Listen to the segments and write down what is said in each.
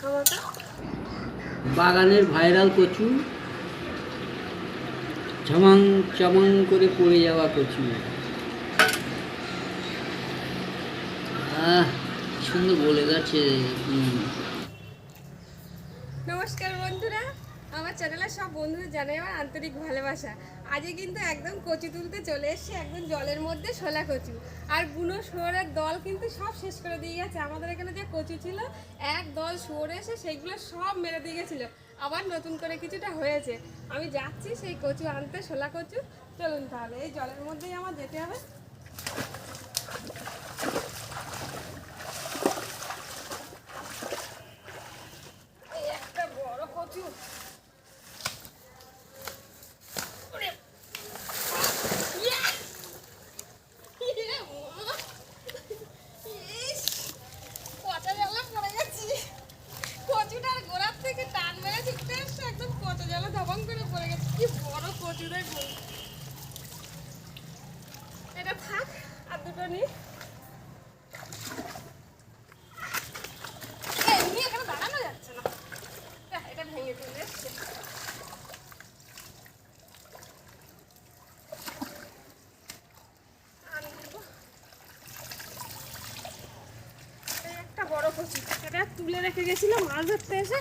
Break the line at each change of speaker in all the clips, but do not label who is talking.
দেখাবো তো।
বাগানের ভাইরাল কচু, ঝমাং চমাং করে পড়ে যাওয়া কচু। সুন্দর বলে যাচ্ছে।
নমস্কার বন্ধুরা, আমার চ্যানেলে সব বন্ধুদের জানাই আমার আন্তরিক ভালোবাসা। আজকে কিন্তু একদম কচু তুলতে চলে এসেছি, একদম জলের মধ্যে শোলা কচু। আর বুনো শুয়োরের দল কিন্তু সব শেষ করে দিয়ে গেছে। আমাদের এখানে যে কচু ছিল, এক দল শুয়োর এসে সেইগুলো সব মেরে দিয়ে গেছিলো। আবার নতুন করে কিছুটা হয়েছে। আমি যাচ্ছি সেই কচু আনতে, শোলা কচু। চলুন তাহলে, এই জলের মধ্যেই আমার যেতে হবে। এই একটা বড় কচু। কচুটার গোড়ার থেকে টান মেরে ছুটতে এসছে, একদম কচু জলে ধবং করে পড়ে গেছে। কি বড় কচু দেখুন। এটা থাক, আর দুটো নি। এমনি এখানে দাঁড়ানো যাচ্ছে না, এটা ভেঙে চলে এসছে। একটা বড় কচু, এটা তুলে রেখে গেছিলাম মাছ ধরতে এসে।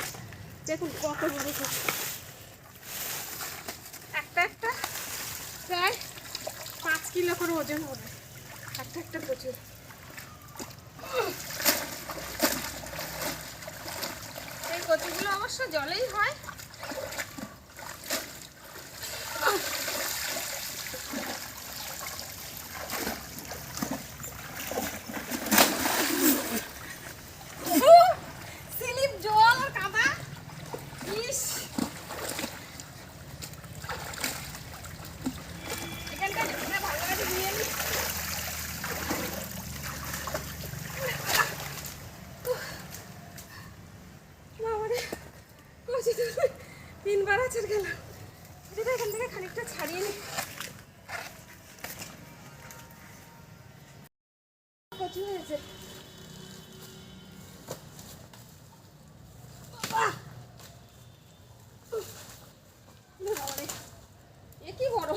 দেখুন কত বড় কচু, একটা একটা প্রায় 5 কিলো করে ওজন হবে একটা একটা কচু। এই কচুগুলো অবশ্য জলেই হয়। স্লিপ, জল আর কাদা। ইস, এখানটা ভালোভাবে নিয়ে নি। বাবারে, কচু তুলে 3বার আছাড় গেলাম। এটা এখান থেকে খানিকটা ছাড়িয়ে নি। কচু হয়েছে। বাবারে, এ কি বড়,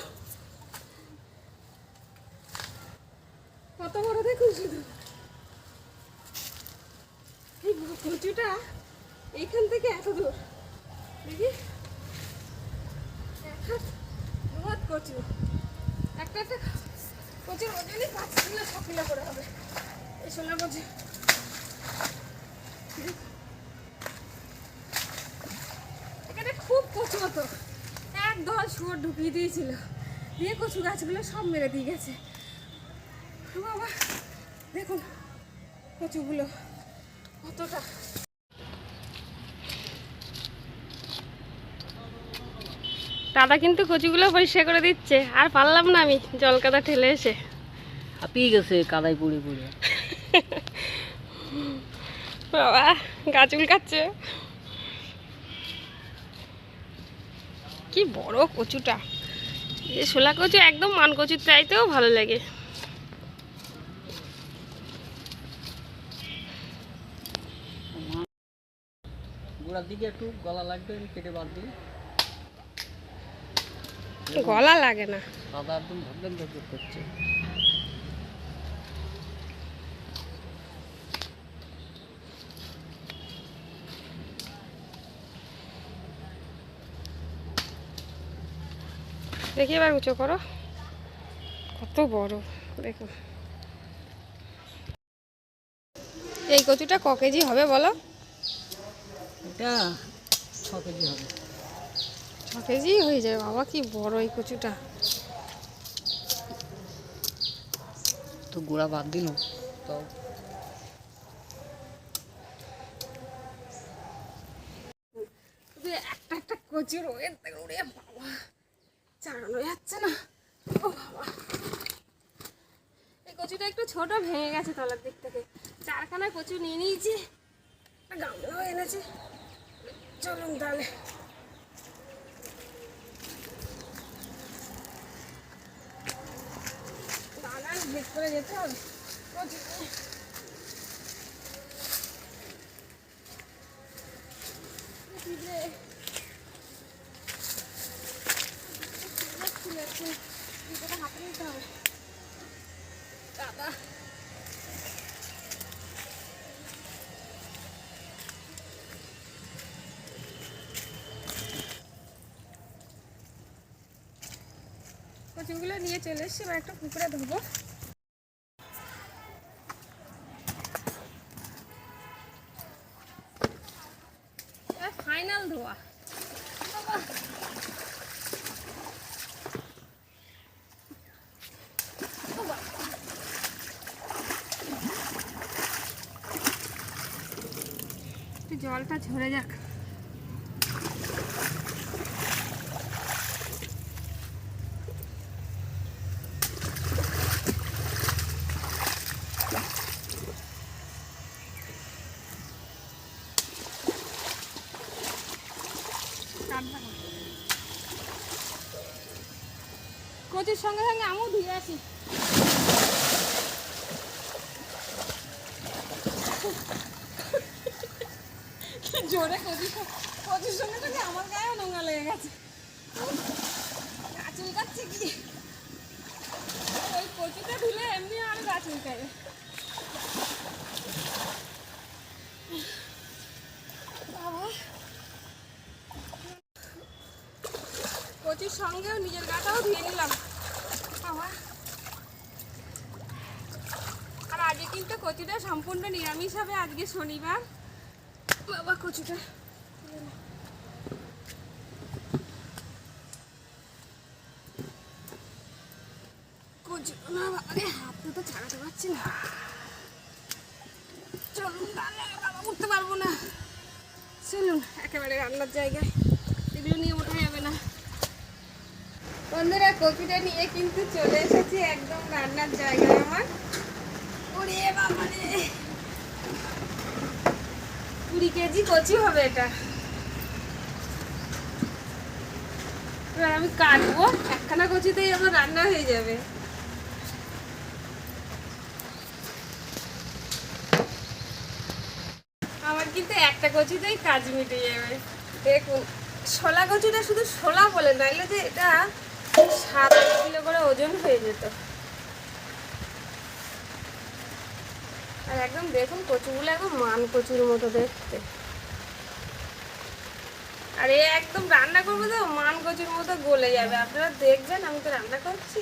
কত বড় দেখুন শুধু। এই কচুটা এইখান থেকে এত দূর, দেখি এক হাত দু হাত কচু। একটা একটা কচুর ওজনই 5 কিলো 6 কিলো করে হবে এই শোলা কচু। এখানে খুব কচু হতো, এক দল শুয়োর ঢুকিয়ে দিয়েছিল, দিয়ে কচু গাছগুলো সব মেরে দিয়ে গেছে। বাবা দেখুন কচুগুলো কতটা। দাদা কিন্তু কচুগুলো পরিষ্কার করে দিচ্ছে, আর পারলাম না আমি জল কাদা ঠেলে এসে।
হাঁপিয়ে গেছে কাদায় পড়ে পড়ে।
বাবা গাছ উল্কাচ্ছে। কি বড় কচুটা, এই শোলা কচু একদম মান কচুর চাইতেও ভালো লাগে।
গোড়ার দিকে একটু গলা লাগবে, কেটে বাদ দিই।
গলা লাগে না,
কাদা একদম ধরলেন ধরতে করছে।
দেখি এবার উঁচু করো, কত বড় দেখুন। এই কচুটা ক কেজি হবে বলো?
এটা 6 কেজি হবে।
6 কেজি হয়ে যাবে। বাবা কি বড় এই কচুটা।
তো গোড়া বাদ দিল তো।
একটা একটা কচুর ওয়েট দেখো, ওরে বাবা চালানো যাচ্ছে না। ও বাবা, এই কচুটা একটু ছোট, ভেঙে গেছে তলার দিক থেকে। 4খানা কচু নিয়ে নিয়েছি, গামলাও এনেছি। চলুন তাহলে। বাগান ভেদ করে যেতে হবে কচু। রে, ফুল আছে, দুটোটা হাতে নিতে হবে। দাদা কচুগুলো নিয়ে চলে এসছি, এবার একটা পুকুরে ধোবো। ফাইনাল ধোয়া। একটু জলটা ঝরে যাক। কচুর সঙ্গে সঙ্গে আমিও ধুয়ে আসি। জোরে কচুর সঙ্গে সঙ্গে আমার গায়েও নোংরা লেগে গেছে। গা চুলকাচ্ছে কি, ওই কচুটা ধুলে এমনি আর গা চুলকাবে। বাবা, কচুর সঙ্গেও নিজের গাটাও ধুয়ে নিলাম। বাবা, আর আজকে কিন্তু কচুটা সম্পূর্ণ নিরামিষ হবে, আজকে শনিবার। বাবা, কচুটা কচু না, বাবারে হাত তো ছাড়াতে পারছি না। চলুন তাহলে, বাবা উঠতে পারবো না। চলুন একেবারে রান্নার জায়গায়, এগুলো নিয়ে ওঠা যাবে না। বন্ধুরা, কপিটা নিয়ে কিন্তু চলে এসেছি একদম রান্নার জায়গায় আমার। ওরে বাবারে, 20 কেজি কচি হবে এটা। এবার আমি কাটবো, একখানা কচিতেই আমার রান্না হয়ে যাবে। আমার কিন্তু একটা কচিতেই কাজ মিটে যাবে। দেখুন, শোলা কচুটা শুধু শোলা বলে, নাইলে যে এটা 7 কিলো করে ওজন হয়ে যেত। আর একদম দেখুন কচুগুলো একদম মান কচুর মতো দেখতে। আর এ একদম রান্না করবো তো মান কচুর মতো গলে যাবে। আপনারা দেখবেন, আমি তো রান্না করছি।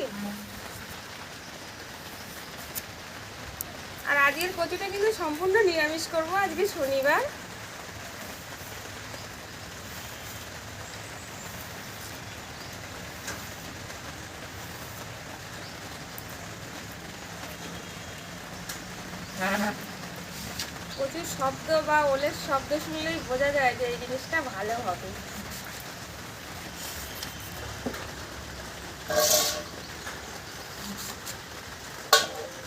আর আজকের কচুটা কিন্তু সম্পূর্ণ নিরামিষ করব, আজকে শনিবার। কচুর শব্দ বা ওলের শব্দ শুনলেই বোঝা যায় যে এই জিনিসটা ভালো হবে।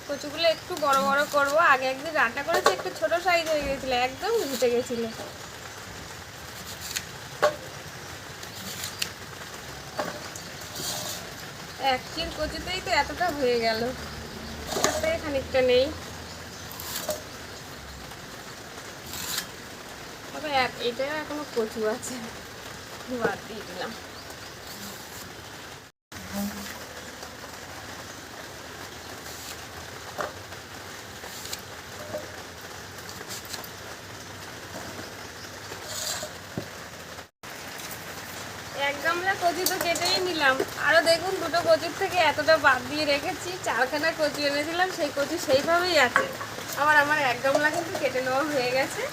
কচুগুলো একটু বড় বড় করব। আগে একদিন রান্না করেছি, একটু ছোট সাইজ হয়ে গেছিল, একদম ঘুটে গেছিল। এক চির কচুতেই তো এতটা হয়ে গেল, তাতে খানিকটা নেই। তবে এটা এখনো কচু আছে, বাদ দিয়ে দিলাম। এক গামলা কচু তো কেটেই নিলাম। আরও দেখুন, দুটো কচুর থেকে এতটা বাদ দিয়ে রেখেছি। 4খানা কচু এনেছিলাম, সেই কচু সেইভাবেই আছে। আমার এক গামলা কিন্তু কেটে নেওয়া হয়ে গেছে।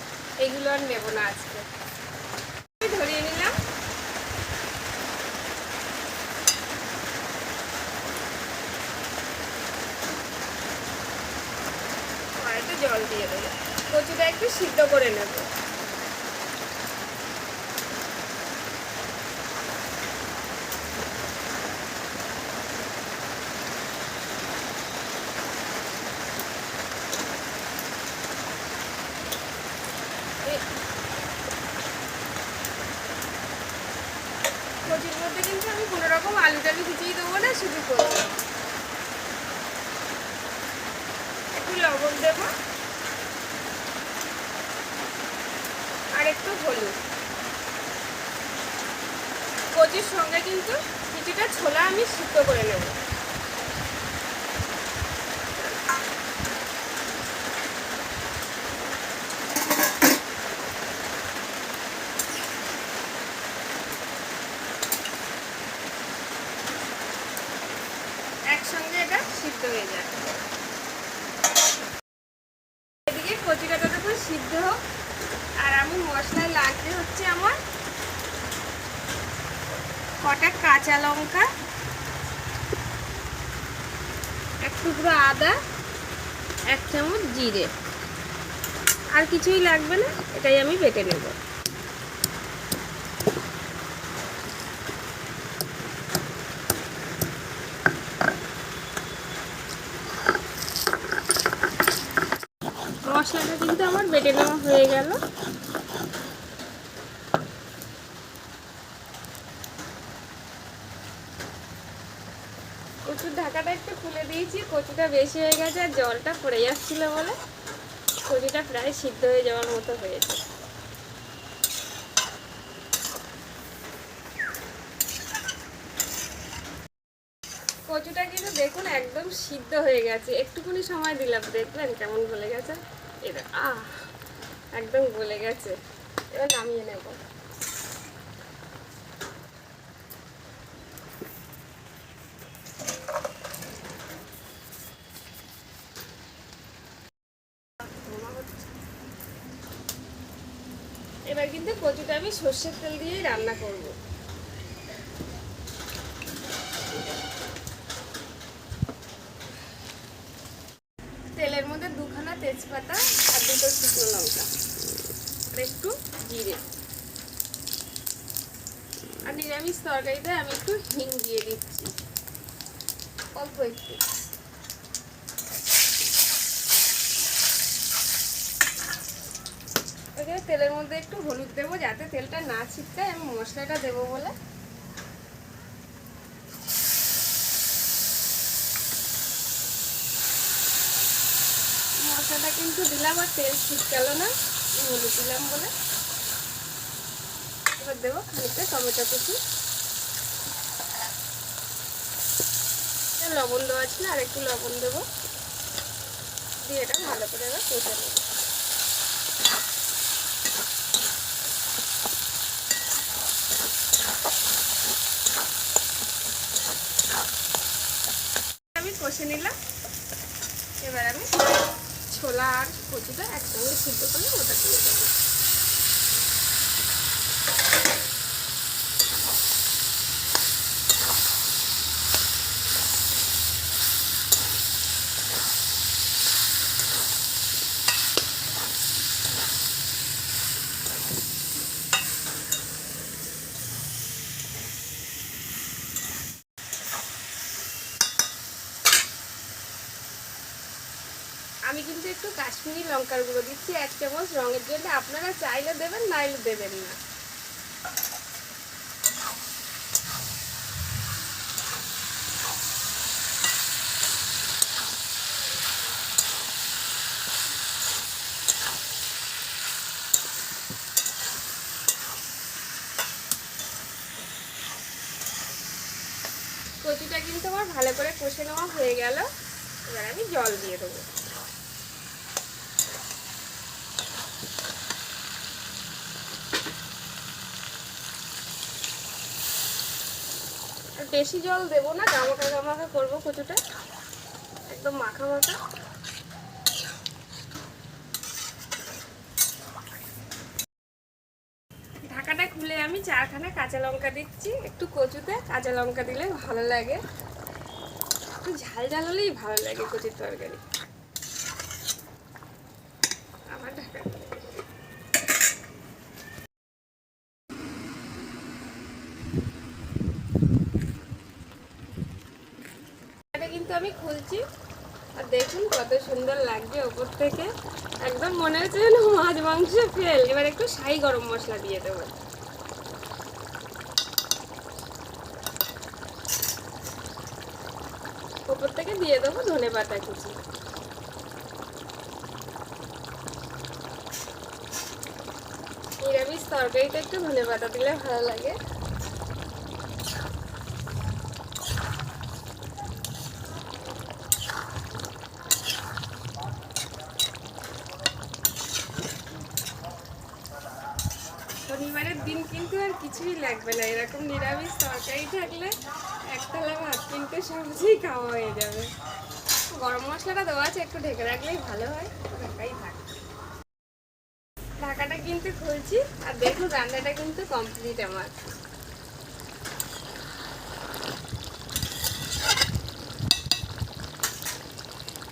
এগুলো আর নেব না আজকে। ধরিয়ে নিলাম। আর একটু জল দিয়ে দেবো, কচুটা একটু সিদ্ধ করে নেব। কচুর মধ্যে কিন্তু আমি কোনো রকম আলু টালু কিছুই দেবো না, শুধু কচু। একটু লবণ দেব আর একটু হলুদ। কচুর সঙ্গে কিন্তু কিছুটা ছোলা আমি সিদ্ধ করে নেব। একসঙ্গে এটা সিদ্ধ হয়ে যায়। এদিকে কচুটা ততক্ষণ সিদ্ধ হোক, আর আমি মশলায় লাগবে হচ্ছে আমার কটা কাঁচা লঙ্কা, এক টুকরো আদা, এক চামচ জিরে, আর কিছুই লাগবে না, এটাই আমি বেটে নেব। মশলাটা কিন্তু আমার বেটে নেওয়া হয়ে গেল। কচুর ঢাকাটা একটু খুলে দিয়েছি, কচুটা বেশি হয়ে গেছে আর জলটা পড়ে যাচ্ছিল বলে কচুটা প্রায় সিদ্ধ হয়ে যাওয়ার মতো হয়েছে। কচুটা কিন্তু দেখুন একদম সিদ্ধ হয়ে গেছে, একটুখানি সময় দিলাম, দেখলেন কেমন গলে গেছে। এটা একদম গলে গেছে। এবার নামিয়ে নেব। এবার কিন্তু কচুটা আমি সর্ষের তেল দিয়েই রান্না করব। তেলের মধ্যে দুখানা তেজপাতা আর দুটো শুকনো লঙ্কা আর একটু জিরে, আর নিরামিষ তরকারিতে আমি একটু হিং দিয়ে দিচ্ছি, অল্প একটু। ওইখানে তেলের মধ্যে একটু হলুদ দেবো যাতে তেলটা না ছিটকায়, আমি মশলাটা দেবো বলে। মশলাটা কিন্তু দিলাম আর তেল ছিটকালো না, হলুদ দিলাম বলে। এবার দেবো খানিকটা টমেটো কুচি, লবণ দেওয়া ছিল আর একটু লবণ দেবো, দিয়ে এটা ভালো করে এবার কষে নেব। আমি কষে নিলাম। এবার আমি ছোলা আর কচুটা একসঙ্গে সিদ্ধ করলে ওটা দিয়ে দেবো। আমি কিন্তু একটু কাশ্মীরি লঙ্কার গুঁড়ো দিচ্ছি 1 চামচ রঙের জন্য, আপনারা চাইলে দেবেন নাইলে দেবেন না। কচুটা কিন্তু আমার ভালো করে কষে নেওয়া হয়ে গেল। এবার আমি জল দিয়ে দেবো। আর বেশি জল দেবো না, গামাখা গামাখা করবো কচুটা, একদম মাখা মাখা। ঢাকাটা খুলে আমি 4খানা কাঁচা লঙ্কা দিচ্ছি, একটু কচুতে কাঁচা লঙ্কা দিলে ভালো লাগে, একটু ঝাল ঝাল হলেই ভালো লাগে কচুর তরকারি। আবার ঢাকা কিন্তু আমি খুলছি, আর দেখুন কত সুন্দর লাগছে ওপর থেকে, একদম মনে হচ্ছে যেন মাছ মাংস ফেল। এবার একটু শাহি গরম মশলা দিয়ে দেবো। ওপর থেকে দিয়ে দেবো ধনেপাতা কুচি। নিরামিষ তরকারিতে একটু ধনেপাতা দিলে ভালো লাগে। কিন্তু আর কিছুই লাগবে না, এরকম নিরামিষ তরকারি থাকলে একতলা ভাত কিন্তু সহজেই খাওয়া হয়ে যাবে। গরম মশলাটা দেওয়া আছে, একটু ঢেকে রাখলেই ভালো হয়, ঢাকাই থাক। ঢাকাটা কিন্তু খুলছি, আর দেখুন রান্নাটা কিন্তু কমপ্লিট আমার।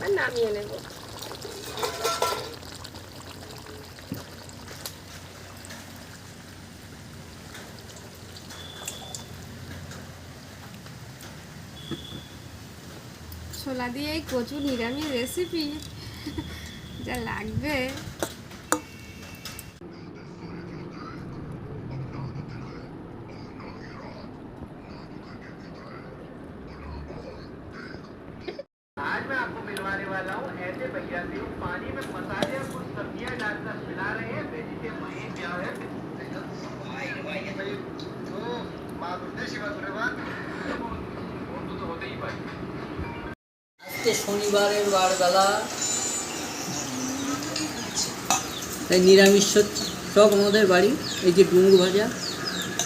আর নামিয়ে নেব। ছোলা দিয়ে এই কচু নিরামিষ রেসিপি যা লাগবে।
आज मैं आपको मिलवाने वाला हूँ ऐसे भैया से पानी में मसाले और कुछ सब्जियां डालकर मिला रहे हैं वेजिटेबल ये क्या है
আজকে শনিবারের বারবেলা, তাই নিরামিষ সব আমাদের বাড়ি। এই যে ডুমুর ভাজা,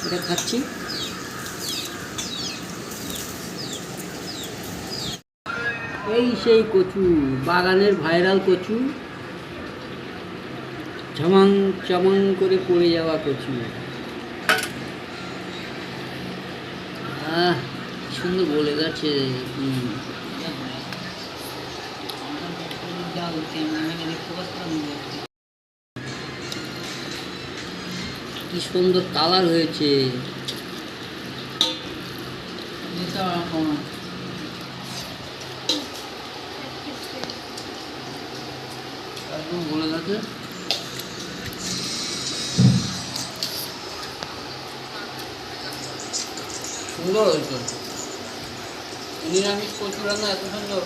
এটা খাচ্ছি। এই সেই কচু, বাগানের ভাইরাল কচু, ঝমাং চামাং করে পড়ে যাওয়া কচু। কি সুন্দর বলে গেছে। কি সুন্দর কালার হয়েছে। একদম বলে গেছে। সুন্দর হয়েছে নিরামিষ কচু রান্না, এত সুন্দর।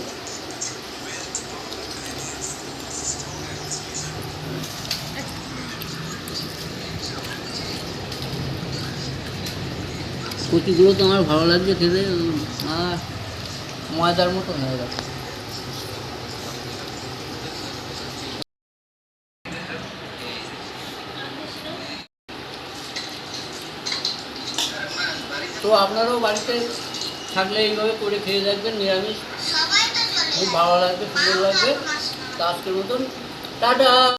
কচুগুলো তো আমার ভালো লাগছে খেতে, আর ময়দার মতন হয়ে গেছে। তো আপনারাও বাড়িতে থাকলে এইভাবে করে খেয়ে দেখবেন নিরামিষ, খুব ভালো লাগবে, সুন্দর লাগবে। তো আজকের মতন টাটা।